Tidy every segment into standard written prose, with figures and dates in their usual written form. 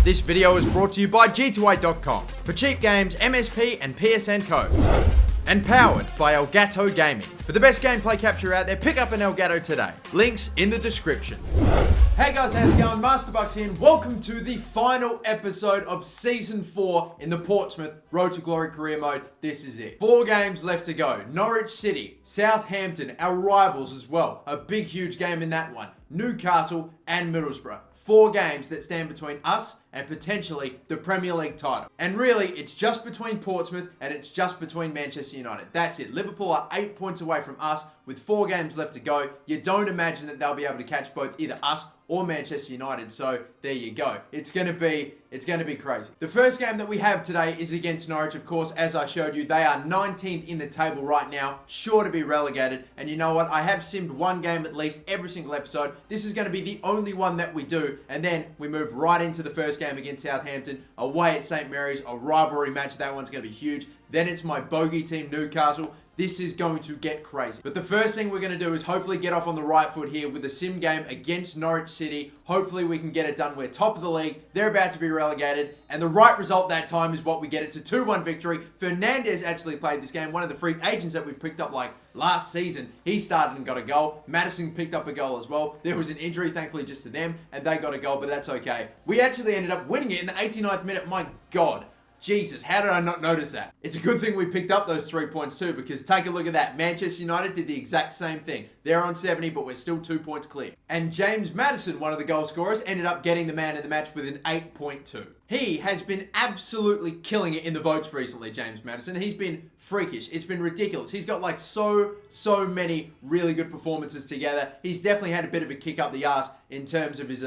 This video is brought to you by G2A.com for cheap games, MSP and PSN codes. And powered by Elgato Gaming. For the best gameplay capture out there, pick up an Elgato today. Links in the description. Hey guys, how's it going? MasterBucks here, and welcome to the final episode of Season 4 in the Portsmouth Road to Glory career mode. This is it. 4 games left to go. Norwich City, Southampton, our rivals as well. A big, huge game in that one. Newcastle and Middlesbrough. 4 games that stand between us and potentially the Premier League title. And really, it's just between Portsmouth and it's just between Manchester United. That's it. Liverpool are 8 points away from us with 4 games left to go. You don't imagine that they'll be able to catch both either us or Manchester United. So there you go. It's gonna be crazy. The first game that we have today is against Norwich, of course. As I showed you, they are 19th in the table right now, sure to be relegated. And you know what? I have simmed one game at least every single episode. This is going to be the only one that we do. And then we move right into the first game against Southampton, away at St. Mary's, a rivalry match. That one's going to be huge. Then it's my bogey team, Newcastle. This is going to get crazy. But the first thing we're going to do is hopefully get off on the right foot here with a sim game against Norwich City. Hopefully we can get it done. We're top of the league. They're about to be relegated. And the right result that time is what we get. It's a 2-1 victory. Fernandez actually played this game. One of the free agents that we picked up like last season. He started and got a goal. Madison picked up a goal as well. There was an injury, thankfully, just to them. And they got a goal, but that's okay. We actually ended up winning it in the 89th minute. My God. Jesus, how did I not notice that? It's a good thing we picked up those 3 points too, because take a look at that. Manchester United did the exact same thing. They're on 70, but we're still 2 points clear. And James Maddison, one of the goal scorers, ended up getting the man of the match with an 8.2. He has been absolutely killing it in the votes recently, James Maddison. He's been freakish. It's been ridiculous. He's got like so many really good performances together. He's definitely had a bit of a kick up the arse in terms of his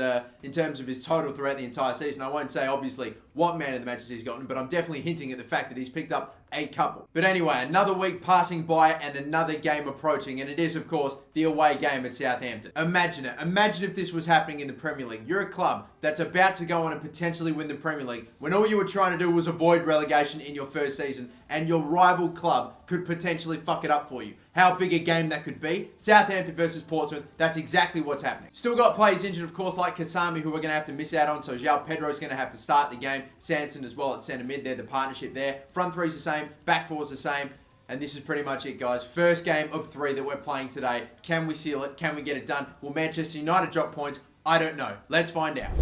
total throughout the entire season. I won't say obviously what man of the matches he's gotten, but I'm definitely hinting at the fact that he's picked up a couple. But anyway, another week passing by and another game approaching, and it is, of course, the away game at Southampton. Imagine it. Imagine if this was happening in the Premier League. You're a club that's about to go on and potentially win the Premier League when all you were trying to do was avoid relegation in your first season, and your rival club could potentially fuck it up for you. How big a game that could be. Southampton versus Portsmouth, that's exactly what's happening. Still got players injured, of course, like Kasami, who we're going to have to miss out on, so João Pedro's going to have to start the game. Sanson as well at centre mid, they're the partnership there. Front three's the same, back four's the same. And this is pretty much it, guys. First game of 3 that we're playing today. Can we seal it? Can we get it done? Will Manchester United drop points? I don't know. Let's find out.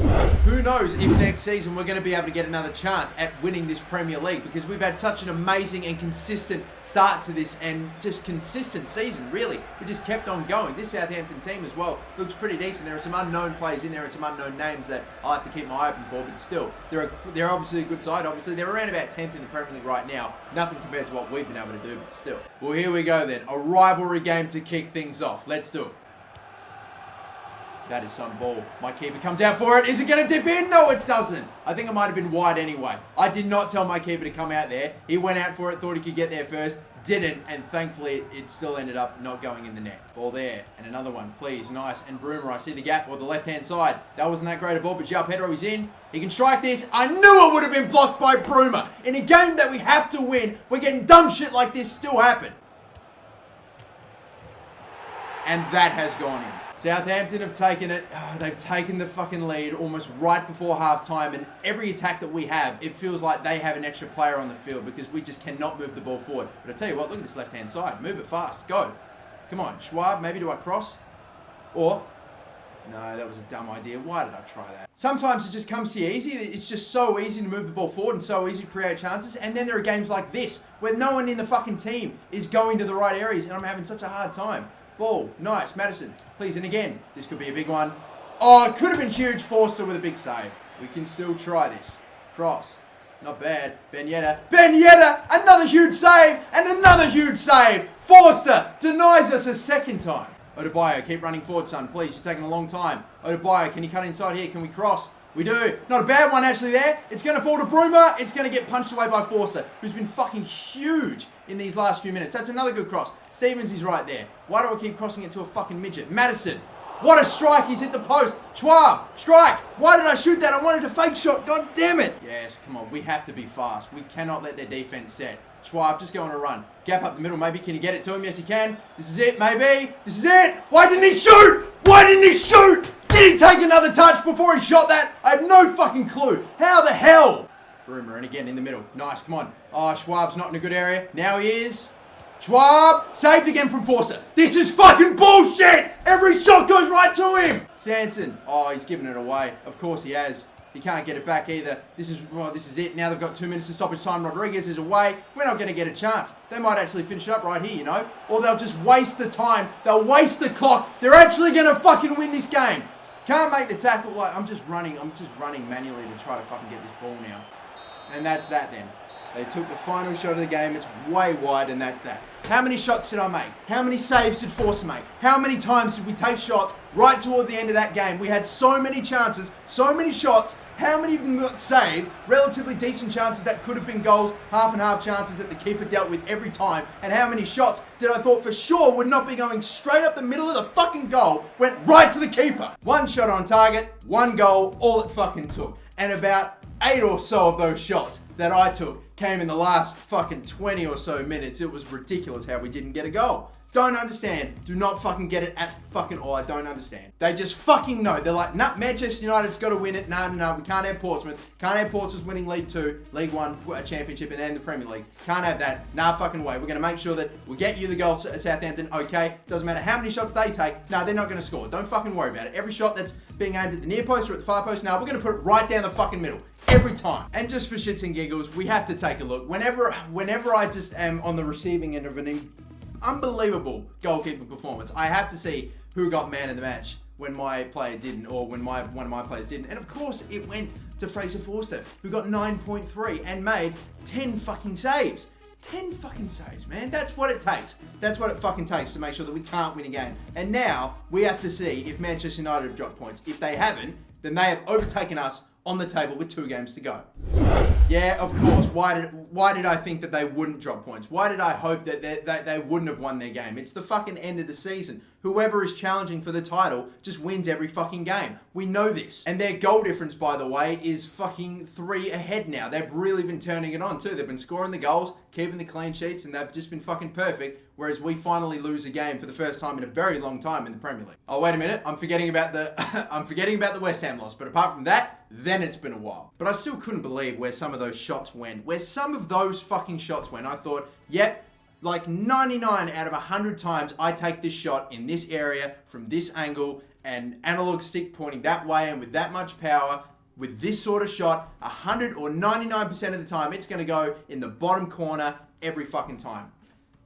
Who knows if next season we're going to be able to get another chance at winning this Premier League, because we've had such an amazing and consistent start to this, and just consistent season, really. We just kept on going. This Southampton team as well looks pretty decent. There are some unknown players in there and some unknown names that I have to keep my eye open for, but still, they're obviously a good side. Obviously, they're around about 10th in the Premier League right now. Nothing compared to what we've been able to do, but still. Well, here we go then. A rivalry game to kick things off. Let's do it. That is some ball. My keeper comes out for it. Is it going to dip in? No, it doesn't. I think it might have been wide anyway. I did not tell my keeper to come out there. He went out for it, thought he could get there first. Didn't, and thankfully it still ended up not going in the net. Ball there, and another one, please. Nice, and Broomer, I see the gap, or the left-hand side. That wasn't that great a ball, but João Pedro is in. He can strike this. I knew it would have been blocked by Broomer. In a game that we have to win, we're getting dumb shit like this still happen. And that has gone in. Southampton have taken it. They've taken the fucking lead almost right before half-time, and every attack that we have, it feels like they have an extra player on the field because we just cannot move the ball forward. But I tell you what, look at this left-hand side. Move it fast. Go. Come on. Schwab, maybe do I cross? Or... no, that was a dumb idea. Why did I try that? Sometimes it just comes to you easy. It's just so easy to move the ball forward and so easy to create chances. And then there are games like this where no one in the fucking team is going to the right areas, and I'm having such a hard time. Ball. Nice. Madison. Please. And again. This could be a big one. Oh, it could have been huge. Forster with a big save. We can still try this. Cross. Not bad. Ben Yedder. Ben Yedder! Another huge save! And another huge save! Forster denies us a second time. Odebayo, keep running forward, son. Please. You're taking a long time. Odebayo, can you cut inside here? Can we cross? We do. Not a bad one, actually, there. It's going to fall to Broomer. It's going to get punched away by Forster, who's been fucking huge in these last few minutes. That's another good cross. Stevens is right there. Why do I keep crossing it to a fucking midget? Madison. What a strike. He's hit the post. Schwab. Strike. Why did I shoot that? I wanted a fake shot. God damn it. Yes, come on. We have to be fast. We cannot let their defense set. Schwab, just go on a run. Gap up the middle, maybe. Can you get it to him? Yes, he can. This is it, maybe. This is it. Why didn't he shoot? Why didn't he shoot? Did he take another touch before he shot that? I have no fucking clue. How the hell? Broomer, and again in the middle. Nice, come on. Oh, Schwab's not in a good area. Now he is. Schwab, saved again from Forster. This is fucking bullshit. Every shot goes right to him. Sanson, oh, he's giving it away. Of course he has. He can't get it back either. This is it. Now they've got 2 minutes to stoppage time. Rodriguez is away. We're not going to get a chance. They might actually finish it up right here, you know. Or they'll just waste the time. They'll waste the clock. They're actually going to fucking win this game. Can't make the tackle. Like, I'm just running manually to try to fucking get this ball now. And that's that then. They took the final shot of the game. It's way wide, and that's that. How many shots did I make? How many saves did Forster make? How many times did we take shots right toward the end of that game? We had so many chances, so many shots. How many of them got saved? Relatively decent chances that could have been goals, half and half chances that the keeper dealt with every time. And how many shots did I thought for sure would not be going straight up the middle of the fucking goal, went right to the keeper? One shot on target, one goal, all it fucking took. And about 8 or so of those shots that I took came in the last fucking 20 or so minutes. It was ridiculous how we didn't get a goal. Don't understand. Do not fucking get it at fucking all. I don't understand. They just fucking know. They're like, nah, Manchester United's got to win it. No, we can't have Portsmouth. Can't have Portsmouth winning League 2, League 1 Championship, and then the Premier League. Can't have that. Nah, fucking way. We're going to make sure that we get you the goal at Southampton. Okay. Doesn't matter how many shots they take. No, they're not going to score. Don't fucking worry about it. Every shot that's being aimed at the near post or at the far post, now we're going to put it right down the fucking middle. Every time. And just for shits and giggles, we have to take a look. Whenever I just am on the receiving end of an unbelievable goalkeeping performance, I have to see who got man of the match when my player didn't, or when one of my players didn't. And of course, it went to Fraser Forster, who got 9.3 and made 10 fucking saves. 10 fucking saves, man. That's what it takes. That's what it fucking takes to make sure that we can't win a game. And now, we have to see if Manchester United have dropped points. If they haven't, then they have overtaken us on the table with 2 games to go. Yeah, of course. Why did I think that they wouldn't drop points? Why did I hope that they wouldn't have won their game? It's the fucking end of the season. Whoever is challenging for the title just wins every fucking game. We know this. And their goal difference, by the way, is fucking 3 ahead now. They've really been turning it on too. They've been scoring the goals, keeping the clean sheets, and they've just been fucking perfect. Whereas we finally lose a game for the first time in a very long time in the Premier League. Oh, wait a minute. I'm forgetting about the West Ham loss. But apart from that, then it's been a while. But I still couldn't believe where some of those shots went. Where some of those fucking shots went. I thought, yep, like 99 out of 100 times I take this shot in this area from this angle, and analog stick pointing that way and with that much power. With this sort of shot, 100 or 99% of the time, it's going to go in the bottom corner every fucking time.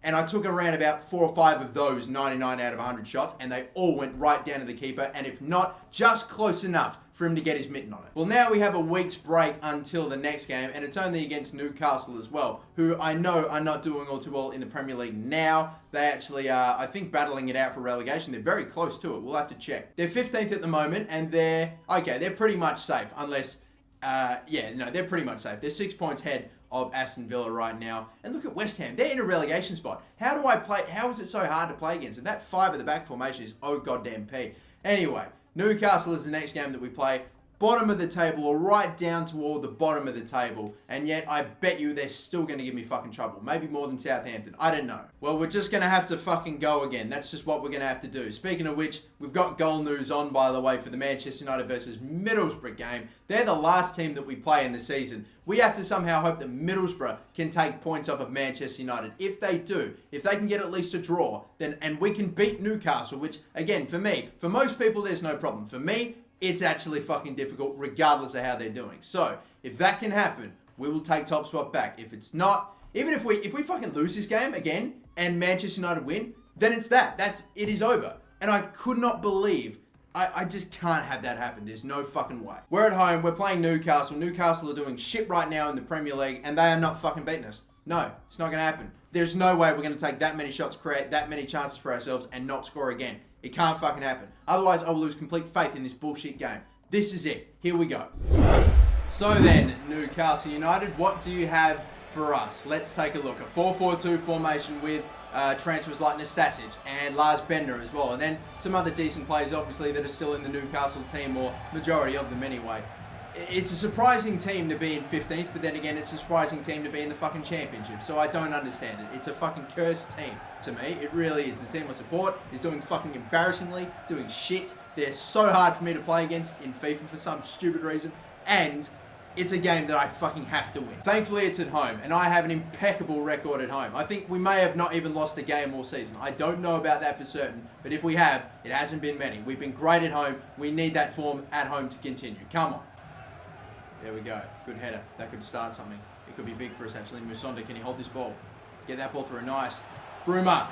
And I took around about 4 or 5 of those 99 out of 100 shots, and they all went right down to the keeper, and if not, just close enough for him to get his mitten on it. Well, now we have a week's break until the next game, and it's only against Newcastle as well, who I know are not doing all too well in the Premier League now. They actually are, I think, battling it out for relegation. They're very close to it. We'll have to check. They're 15th at the moment, and they're pretty much safe, unless, they're pretty much safe. They're 6 points ahead of Aston Villa right now. And look at West Ham. They're in a relegation spot. How is it so hard to play against them? That 5 at the back formation is oh goddamn P. Anyway, Newcastle is the next game that we play. Bottom of the table, or right down toward the bottom of the table. And yet, I bet you they're still going to give me fucking trouble. Maybe more than Southampton. I don't know. Well, we're just going to have to fucking go again. That's just what we're going to have to do. Speaking of which, we've got goal news on, by the way, for the Manchester United versus Middlesbrough game. They're the last team that we play in the season. We have to somehow hope that Middlesbrough can take points off of Manchester United. If they do, if they can get at least a draw, then and we can beat Newcastle, which, again, for most people, there's no problem. For me, it's actually fucking difficult regardless of how they're doing. So, if that can happen, we will take top spot back. If it's not, even if we fucking lose this game again and Manchester United win, then it's that. It is over. And I could not believe, I just can't have that happen. There's no fucking way. We're at home, we're playing Newcastle. Newcastle are doing shit right now in the Premier League, and they are not fucking beating us. No, it's not going to happen. There's no way we're going to take that many shots, create that many chances for ourselves, and not score again. It can't fucking happen. Otherwise, I will lose complete faith in this bullshit game. This is it. Here we go. So then, Newcastle United, what do you have for us? Let's take a look. A 4-4-2 formation with transfers like Nastasic and Lars Bender as well. And then some other decent players, obviously, that are still in the Newcastle team, or majority of them anyway. it's a surprising team to be in 15th, but then again, it's a surprising team to be in the fucking championship. So I don't understand it. It's a fucking cursed team to me. It really is. The team I support is doing fucking embarrassingly, doing shit. They're so hard for me to play against in FIFA for some stupid reason. And it's a game that I fucking have to win. Thankfully, it's at home, and I have an impeccable record at home. I think we may have not even lost a game all season. I don't know about that for certain, but if we have, it hasn't been many. We've been great at home. We need that form at home to continue. Come on. There we go. Good header. That could start something. It could be big for us, actually. Musonda, can he hold this ball? Get that ball through. Nice. Bruma.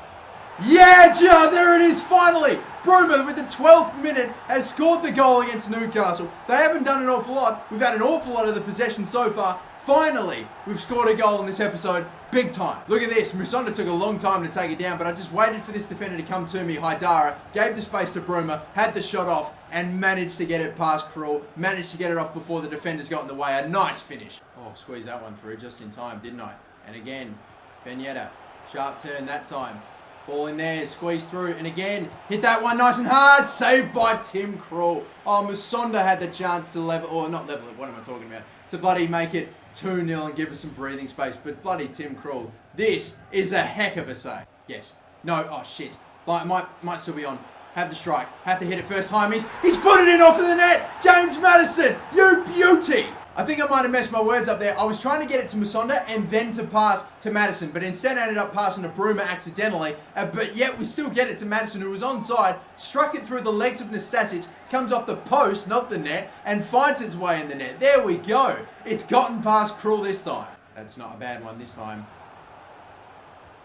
Yeah, there it is, finally. Bruma, with the 12th minute, has scored the goal against Newcastle. They haven't done an awful lot. We've had an awful lot of the possession so far. Finally, we've scored a goal in this episode. Big time. Look at this. Musonda took a long time to take it down, but I just waited for this defender to come to me. Haidara gave the space to Bruma, had the shot off, and managed to get it past Krul. Managed to get it off before the defenders got in the way. A nice finish. Oh, squeezed that one through just in time, didn't I? And again, Benjeta. Sharp turn that time. Ball in there, squeeze through, and again, hit that one nice and hard. Saved by Tim Krul. Oh, Musonda had the chance to level, or not level it, what am I talking about? To bloody make it 2-0 and give us some breathing space. But bloody Tim Krul, this is a heck of a save. Yes. No, oh shit. Might still be on. Have the strike. Have to hit it first time. He's put it in off of the net. James Maddison, you beauty. I think I might have messed my words up there. I was trying to get it to Musonda and then to pass to Maddison, but instead I ended up passing to Bruma accidentally. But yet we still get it to Maddison, who was onside, struck it through the legs of Nastasic, comes off the post, not the net, and finds its way in the net. There we go. It's gotten past Krul this time. That's not a bad one this time.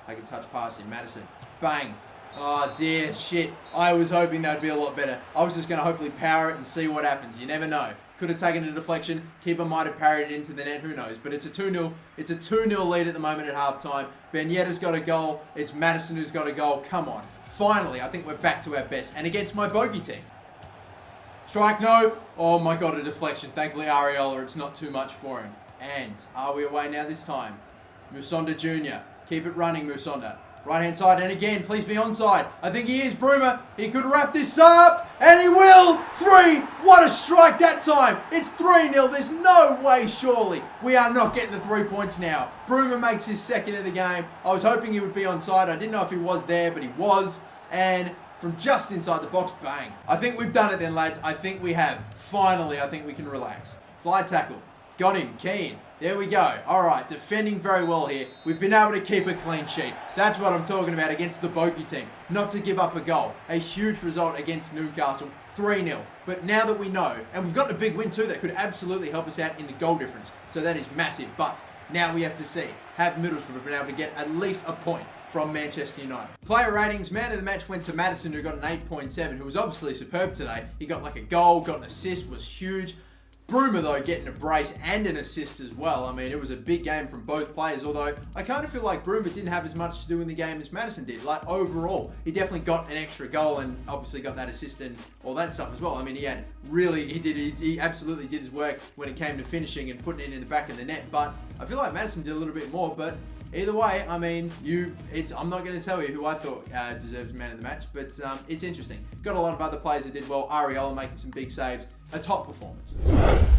Take a touch past him, Maddison. Bang. Oh dear, shit. I was hoping that would be a lot better. I was just going to hopefully power it and see what happens. You never know. Could have taken a deflection. Keeper might have parried it into the net. Who knows? But it's a 2-0. It's a 2-0 lead at the moment at halftime. Benjeta's got a goal. It's Maddison who's got a goal. Come on. Finally, I think we're back to our best. And against my bogey team. Strike, no. Oh my god, a deflection. Thankfully, Areola, it's not too much for him. And are we away now this time? Musonda Jr. Keep it running, Musonda. Right-hand side, and again, please be onside. I think he is, Bruma. He could wrap this up, and he will. 3. What a strike that time. It's 3-0. There's no way, surely, we are not getting the 3 points now. Bruma makes his second of the game. I was hoping he would be onside. I didn't know if he was there, but he was. And from just inside the box, bang. I think we've done it then, lads. I think we have. Finally, I think we can relax. Slide tackle. Got him. Keane. There we go. All right, defending very well here. We've been able to keep a clean sheet. That's what I'm talking about against the bogey team. Not to give up a goal. A huge result against Newcastle. 3-0. But now that we know, and we've got a big win too that could absolutely help us out in the goal difference. So that is massive. But now we have to see, have Middlesbrough been able to get at least a point from Manchester United. Player ratings, man of the match went to Maddison, who got an 8.7, who was obviously superb today. He got like a goal, got an assist, was huge. Bruma, though, getting a brace and an assist as well. I mean, it was a big game from both players, although I kind of feel like Bruma didn't have as much to do in the game as Maddison did. Like, overall, he definitely got an extra goal and obviously got that assist and all that stuff as well. I mean, he absolutely did his work when it came to finishing and putting it in the back of the net, but I feel like Maddison did a little bit more, but either way, I mean, I'm not going to tell you who I thought deserves man of the match, but it's interesting. Got a lot of other players that did well. Areola making some big saves. A top performance.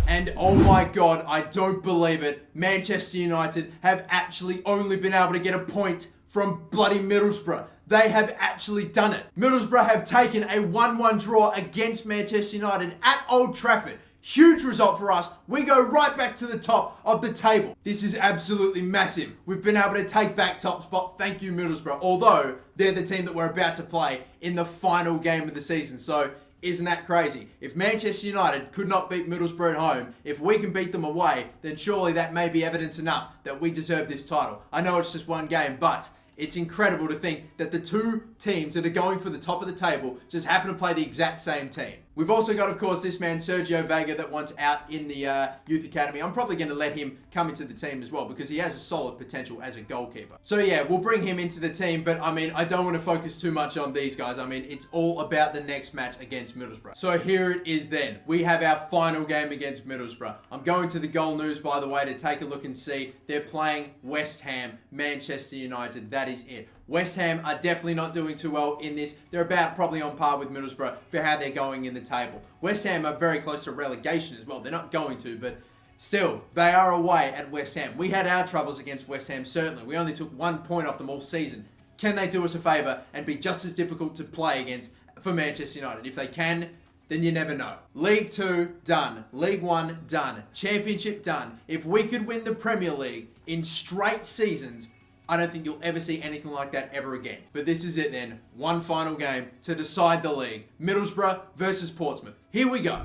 And oh my god, I don't believe it. Manchester United have actually only been able to get a point from bloody Middlesbrough. They have actually done it. Middlesbrough have taken a 1-1 draw against Manchester United at Old Trafford. Huge result for us. We go right back to the top of the table. This is absolutely massive. We've been able to take back top spot. Thank you, Middlesbrough. Although, they're the team that we're about to play in the final game of the season. So, isn't that crazy? If Manchester United could not beat Middlesbrough at home, if we can beat them away, then surely that may be evidence enough that we deserve this title. I know it's just one game, but it's incredible to think that the two teams that are going for the top of the table just happen to play the exact same team. We've also got, of course, this man, Sergio Vega, that wants out in the youth academy. I'm probably going to let him come into the team as well because he has a solid potential as a goalkeeper. So yeah, we'll bring him into the team, but I mean, I don't want to focus too much on these guys. I mean, it's all about the next match against Middlesbrough. So here it is then. We have our final game against Middlesbrough. I'm going to the Goal News, by the way, to take a look and see. They're playing West Ham, Manchester United. That that is it. West Ham are definitely not doing too well in this. They're about probably on par with Middlesbrough for how they're going in the table. West Ham are very close to relegation as well. They're not going to, but still, they are away at West Ham. We had our troubles against West Ham, certainly. We only took 1 point off them all season. Can they do us a favour and be just as difficult to play against for Manchester United? If they can, then you never know. League 2, done. League 1, done. Championship, done. If we could win the Premier League in straight seasons, I don't think you'll ever see anything like that ever again. But this is it then. One final game to decide the league. Middlesbrough versus Portsmouth. Here we go.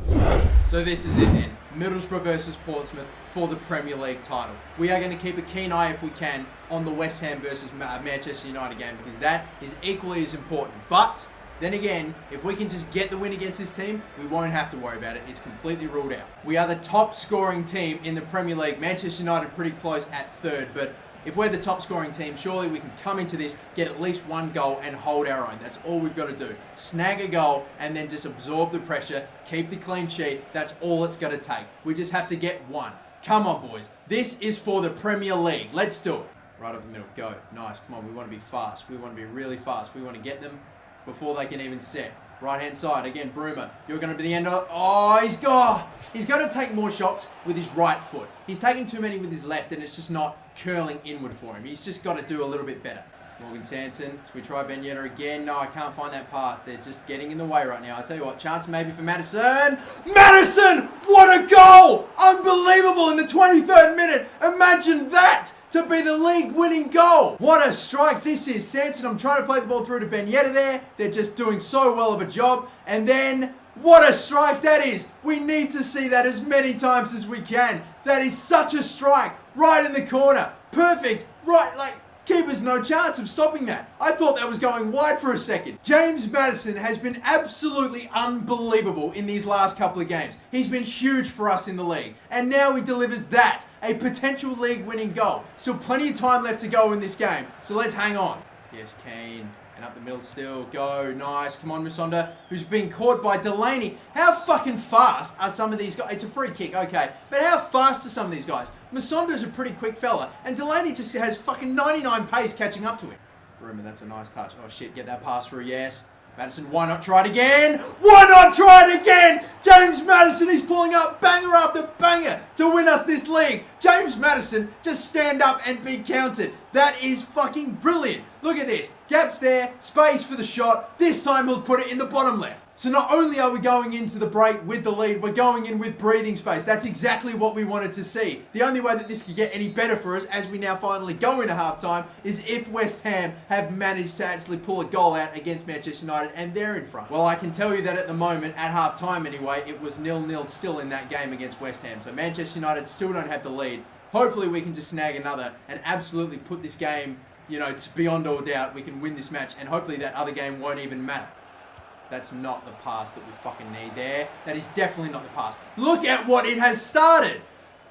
So this is it then. Middlesbrough versus Portsmouth for the Premier League title. We are going to keep a keen eye if we can on the West Ham versus Manchester United game, because that is equally as important. But then again, if we can just get the win against this team, we won't have to worry about it. It's completely ruled out. We are the top scoring team in the Premier League. Manchester United pretty close at third, but if we're the top scoring team, surely we can come into this, get at least 1 goal and hold our own. That's all we've got to do. Snag a goal and then just absorb the pressure, keep the clean sheet. That's all it's got to take. We just have to get 1. Come on, boys. This is for the Premier League. Let's do it. Right up the middle. Go. Nice. Come on. We want to be fast. We want to be really fast. We want to get them before they can even set. Right-hand side. Again, Bruma. You're going to be the end of... Oh, he's got to take more shots with his right foot. He's taking too many with his left, and it's just not curling inward for him. He's just got to do a little bit better. Morgan Sanson. Should we try Ben Yedder again? No, I can't find that path. They're just getting in the way right now. I'll tell you what. Chance maybe for Maddison. Maddison! What a goal! Unbelievable in the 23rd minute. Imagine that! To be the league-winning goal. What a strike this is. Sanson, I'm trying to play the ball through to Ben Yedder there. They're just doing so well of a job. And then, what a strike that is. We need to see that as many times as we can. That is such a strike. Right in the corner. Perfect. Right, like... Keeper's no chance of stopping that. I thought that was going wide for a second. James Maddison has been absolutely unbelievable in these last couple of games. He's been huge for us in the league. And now he delivers that, a potential league-winning goal. Still plenty of time left to go in this game, so let's hang on. Yes, Kane. And up the middle still. Go. Nice. Come on, Musonda, who's been caught by Delaney. How fucking fast are some of these guys? It's a free kick, okay. But how fast are some of these guys? Musonda's a pretty quick fella. And Delaney just has fucking 99 pace catching up to him. Rumour, that's a nice touch. Oh, shit. Get that pass through. Yes. Maddison, why not try it again? Why not try it again? James Maddison is pulling up banger after banger to win us this league. James Maddison, just stand up and be counted. That is fucking brilliant. Look at this. Gaps there, space for the shot. This time he'll put it in the bottom left. So not only are we going into the break with the lead, we're going in with breathing space. That's exactly what we wanted to see. The only way that this could get any better for us as we now finally go into halftime is if West Ham have managed to actually pull a goal out against Manchester United and they're in front. Well, I can tell you that at the moment, at halftime anyway, it was 0-0 still in that game against West Ham. So Manchester United still don't have the lead. Hopefully we can just snag another and absolutely put this game, you know, to beyond all doubt. We can win this match and hopefully that other game won't even matter. That's not the pass that we fucking need there. That is definitely not the pass. Look at what it has started.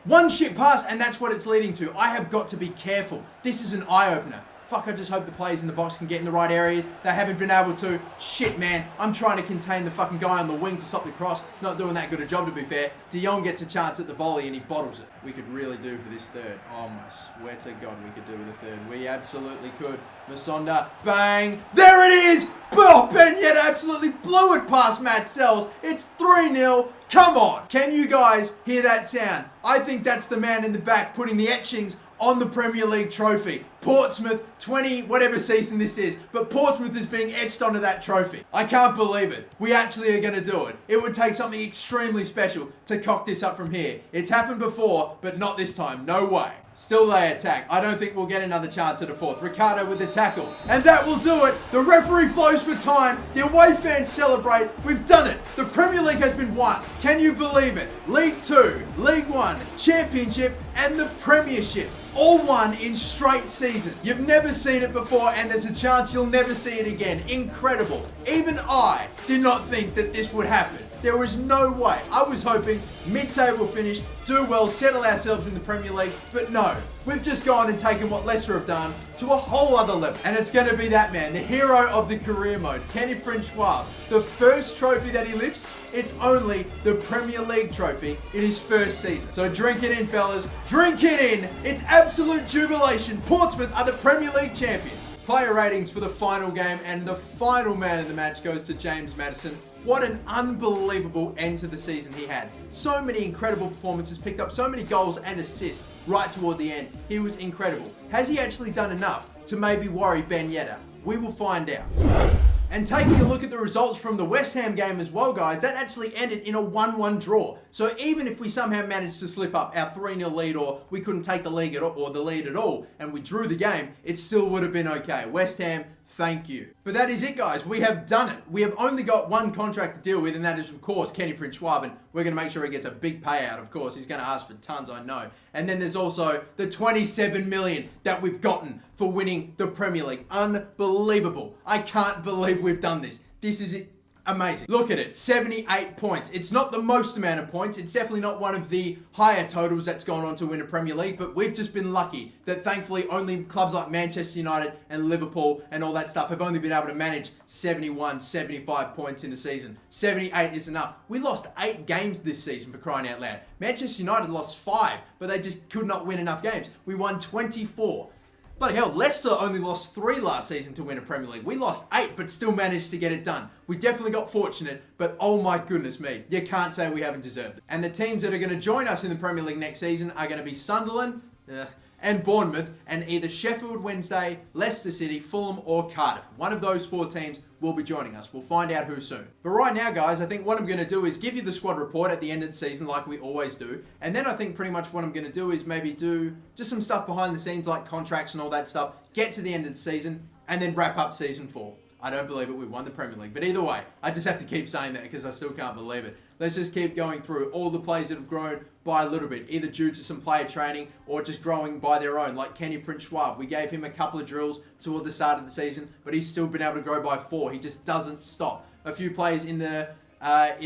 One shit pass and that's what it's leading to. I have got to be careful. This is an eye-opener. Fuck, I just hope the players in the box can get in the right areas. They haven't been able to. Shit, man. I'm trying to contain the fucking guy on the wing to stop the cross. Not doing that good a job, to be fair. De Jong gets a chance at the volley and he bottles it. We could really do for this third. Oh, my swear to God, we could do with a third. We absolutely could. Musonda, bang. There it is. Oh, Ben Yedder absolutely blew it past Matt Sells. It's 3-0. Come on. Can you guys hear that sound? I think that's the man in the back putting the etchings on the Premier League trophy. Portsmouth, 20, whatever season this is, but Portsmouth is being etched onto that trophy. I can't believe it. We actually are going to do it. It would take something extremely special to cock this up from here. It's happened before, but not this time. No way. Still they attack. I don't think we'll get another chance at a fourth. Ricardo with the tackle. And that will do it. The referee blows for time. The away fans celebrate. We've done it. The Premier League has been won. Can you believe it? League 2, League 1, Championship, and the Premiership. All won in straight season. You've never seen it before and there's a chance you'll never see it again. Incredible. Even I did not think that this would happen. There was no way. I was hoping mid-table finish, do well, settle ourselves in the Premier League, but no. We've just gone and taken what Leicester have done to a whole other level. And it's going to be that man, the hero of the career mode, Kenny Francois. The first trophy that he lifts, it's only the Premier League trophy in his first season. So drink it in, fellas. Drink it in. It's absolute jubilation. Portsmouth are the Premier League champions. Player ratings for the final game, and the final man of the match goes to James Maddison. What an unbelievable end to the season he had. So many incredible performances, picked up so many goals and assists right toward the end. He was incredible. Has he actually done enough to maybe worry Ben Yedder? We will find out. And taking a look at the results from the West Ham game as well, guys, that actually ended in a 1-1 draw. So even if we somehow managed to slip up our 3-0 lead, or we couldn't take the lead at all, and we drew the game, it still would have been okay. West Ham, thank you. But that is it, guys. We have done it. We have only got one contract to deal with, and that is, of course, Kenny Prince Schwaben. We're going to make sure he gets a big payout, of course. He's going to ask for tons, I know. And then there's also the 27 million that we've gotten for winning the Premier League. Unbelievable. I can't believe we've done this. This is amazing. Look at it, 78 points. It's not the most amount of points. It's definitely not one of the higher totals that's gone on to win a Premier League, but we've just been lucky that thankfully only clubs like Manchester United and Liverpool and all that stuff have only been able to manage 71, 75 points in a season. 78 is enough. We lost 8 games this season, for crying out loud. Manchester United lost 5, but they just could not win enough games. We won 24. Bloody hell, Leicester only lost 3 last season to win a Premier League. We lost 8, but still managed to get it done. We definitely got fortunate, but oh my goodness me, you can't say we haven't deserved it. And the teams that are going to join us in the Premier League next season are going to be Sunderland, and Bournemouth, and either Sheffield Wednesday, Leicester City, Fulham, or Cardiff. One of those 4 teams will be joining us. We'll find out who soon. But right now, guys, I think what I'm going to do is give you the squad report at the end of the season like we always do. And then I think pretty much what I'm going to do is maybe do just some stuff behind the scenes like contracts and all that stuff, get to the end of the season, and then wrap up season 4. I don't believe it. We won the Premier League. But either way, I just have to keep saying that because I still can't believe it. Let's just keep going through all the players that have grown by a little bit, either due to some player training or just growing by their own, like Kenny Prince Schwab. We gave him a couple of drills toward the start of the season, but he's still been able to grow by 4. He just doesn't stop. A few players in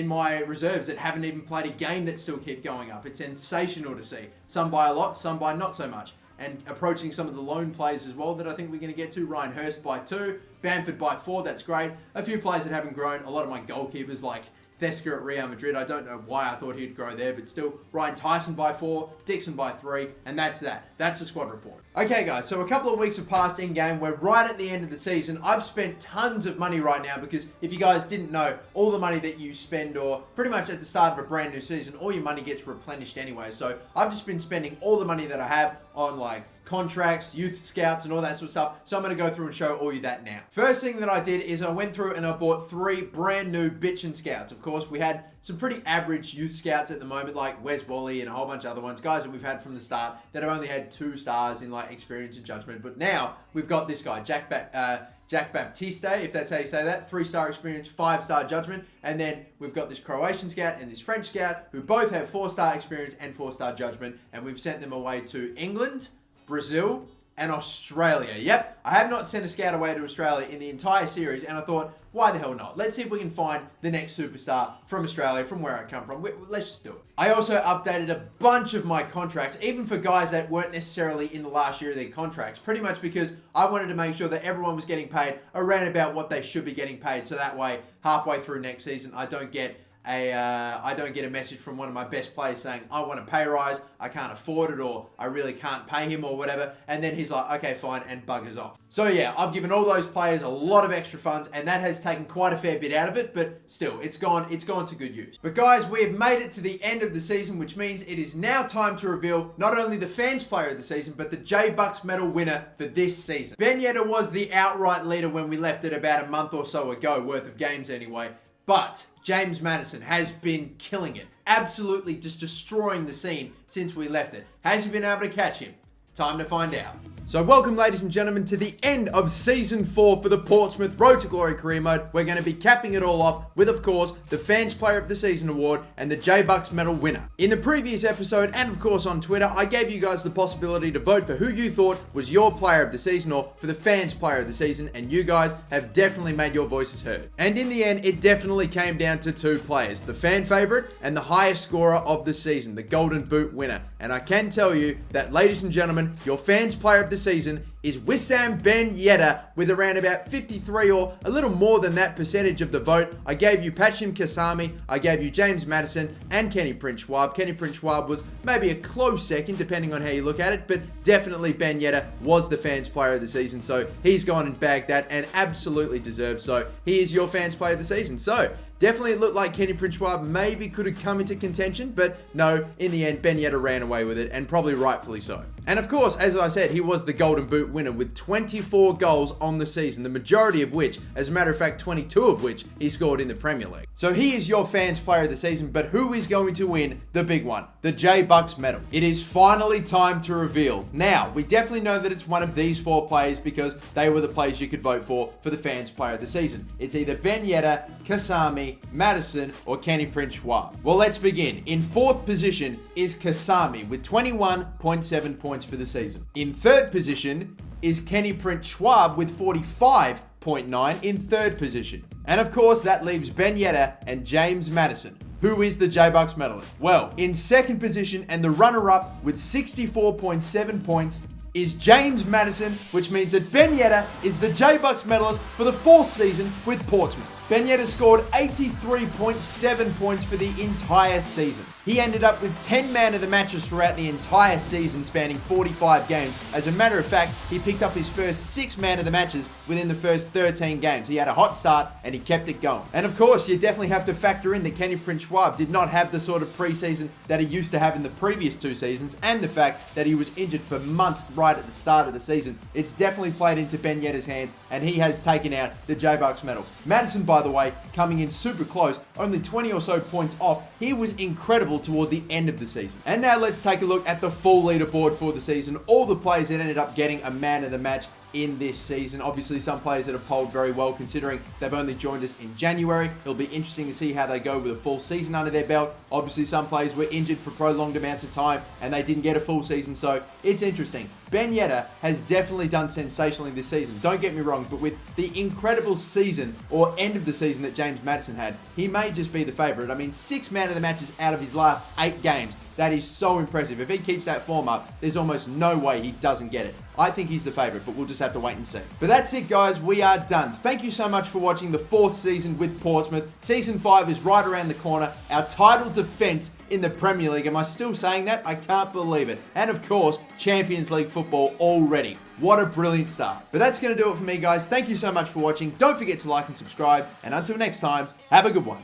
my reserves that haven't even played a game that still keep going up. It's sensational to see. Some by a lot, some by not so much. And approaching some of the lone players as well that I think we're going to get to. Ryan Hurst by 2, Bamford by 4, that's great. A few players that haven't grown. A lot of my goalkeepers like Theska at Real Madrid. I don't know why I thought he'd grow there, but still. Ryan Tyson by 4, Dixon by 3, and that's that. That's the squad report. Okay, guys, so a couple of weeks have passed in-game. We're right at the end of the season. I've spent tons of money right now because if you guys didn't know, all the money that you spend, or pretty much at the start of a brand new season, all your money gets replenished anyway. So I've just been spending all the money that I have on like contracts, youth scouts, and all that sort of stuff. So I'm going to go through and show all you that now. First thing that I did is I went through and I bought 3 brand new bitchin' scouts. Of course, we had some pretty average youth scouts at the moment, like Wes Wally and a whole bunch of other ones, guys that we've had from the start that have only had 2 stars in like experience and judgment. But now we've got this guy, Jack Baptiste, if that's how you say that, 3-star experience, 5-star judgment. And then we've got this Croatian scout and this French scout who both have 4-star experience and 4-star judgment. And we've sent them away to England, Brazil, and Australia. Yep, I have not sent a scout away to Australia in the entire series, and I thought, why the hell not? Let's see if we can find the next superstar from Australia, from where I come from. Let's just do it. I also updated a bunch of my contracts, even for guys that weren't necessarily in the last year of their contracts, pretty much because I wanted to make sure that everyone was getting paid around about what they should be getting paid, so that way, halfway through next season, I don't get a message from one of my best players saying, I want a pay rise, I can't afford it, or I really can't pay him or whatever. And then he's like, okay, fine, and buggers off. So yeah, I've given all those players a lot of extra funds, and that has taken quite a fair bit out of it, but still, it's gone to good use. But guys, we have made it to the end of the season, which means it is now time to reveal not only the fans player of the season, but the J-Bucks medal winner for this season. Ben Yedder was the outright leader when we left it about a month or so ago, worth of games anyway. But James Maddison has been killing it. Absolutely just destroying the scene since we left it. Has he been able to catch him? Time to find out. So welcome, ladies and gentlemen, to the end of Season 4 for the Portsmouth Road to Glory Career Mode. We're going to be capping it all off with, of course, the Fans Player of the Season Award and the J-Bucks Medal winner. In the previous episode, and of course on Twitter, I gave you guys the possibility to vote for who you thought was your Player of the Season or for the Fans Player of the Season, and you guys have definitely made your voices heard. And in the end, it definitely came down to 2 players, the fan favourite and the highest scorer of the season, the Golden Boot winner. And I can tell you that, ladies and gentlemen, your Fans Player of the Season is Wissam Ben Yedder with around about 53 or a little more than that percentage of the vote. I gave you Patchim Kasami, I gave you James Maddison and Kenny Prince Schwab. Kenny Prince Schwab was maybe a close second depending on how you look at it, but definitely Ben Yedder was the fans player of the season, so he's gone and bagged that and absolutely deserved. So he is your fans player of the season. So definitely it looked like Kenny Prince Schwab maybe could have come into contention, but no, in the end, Ben Yedder ran away with it, and probably rightfully so. And of course, as I said, he was the Golden Boot winner with 24 goals on the season, the majority of which, as a matter of fact, 22 of which he scored in the Premier League. So he is your fans player of the season, but who is going to win the big one, the J-Bucks medal? It is finally time to reveal. Now, we definitely know that it's one of these four players because they were the players you could vote for the fans player of the season. It's either Ben Yedder, Kasami, Maddison, or Kenny Prince Schwab. Well, let's begin. In fourth position is Kasami with 21.7 points for the season. In third position is Kenny Prince Schwab with 45.9 in third position. And of course, that leaves Ben Yedder and James Maddison. Who is the J-Bucks medalist? Well, in second position and the runner-up with 64.7 points is James Maddison, which means that Ben Yedder is the J-Bucks medalist for the fourth season with Portsmouth. Ben Yedder scored 83.7 points for the entire season. He ended up with 10 man of the matches throughout the entire season, spanning 45 games. As a matter of fact, he picked up his first 6 man of the matches within the first 13 games. He had a hot start and he kept it going. And of course, you definitely have to factor in that Kenny Prince Schwab did not have the sort of preseason that he used to have in the previous 2 seasons, and the fact that he was injured for months right at the start of the season. It's definitely played into Ben Yedder's hands, and he has taken out the J-Bucks medal. Maddison, by the way, coming in super close, only 20 or so points off. He was incredible toward the end of the season. And now let's take a look at the full leaderboard for the season. All the players that ended up getting a man of the match in this season. Obviously, some players that have polled very well considering they've only joined us in January. It'll be interesting to see how they go with a full season under their belt. Obviously, some players were injured for prolonged amounts of time and they didn't get a full season, so it's interesting. Ben Yedder has definitely done sensationally this season. Don't get me wrong, but with the incredible season or end of the season that James Maddison had, he may just be the favourite. I mean, 6 man of the matches out of his last 8 games. That is so impressive. If he keeps that form up, there's almost no way he doesn't get it. I think he's the favourite, but we'll just have to wait and see. But that's it, guys. We are done. Thank you so much for watching the 4th season with Portsmouth. Season 5 is right around the corner. Our title defence in the Premier League. Am I still saying that? I can't believe it. And of course, Champions League football already. What a brilliant start. But that's going to do it for me, guys. Thank you so much for watching. Don't forget to like and subscribe. And until next time, have a good one.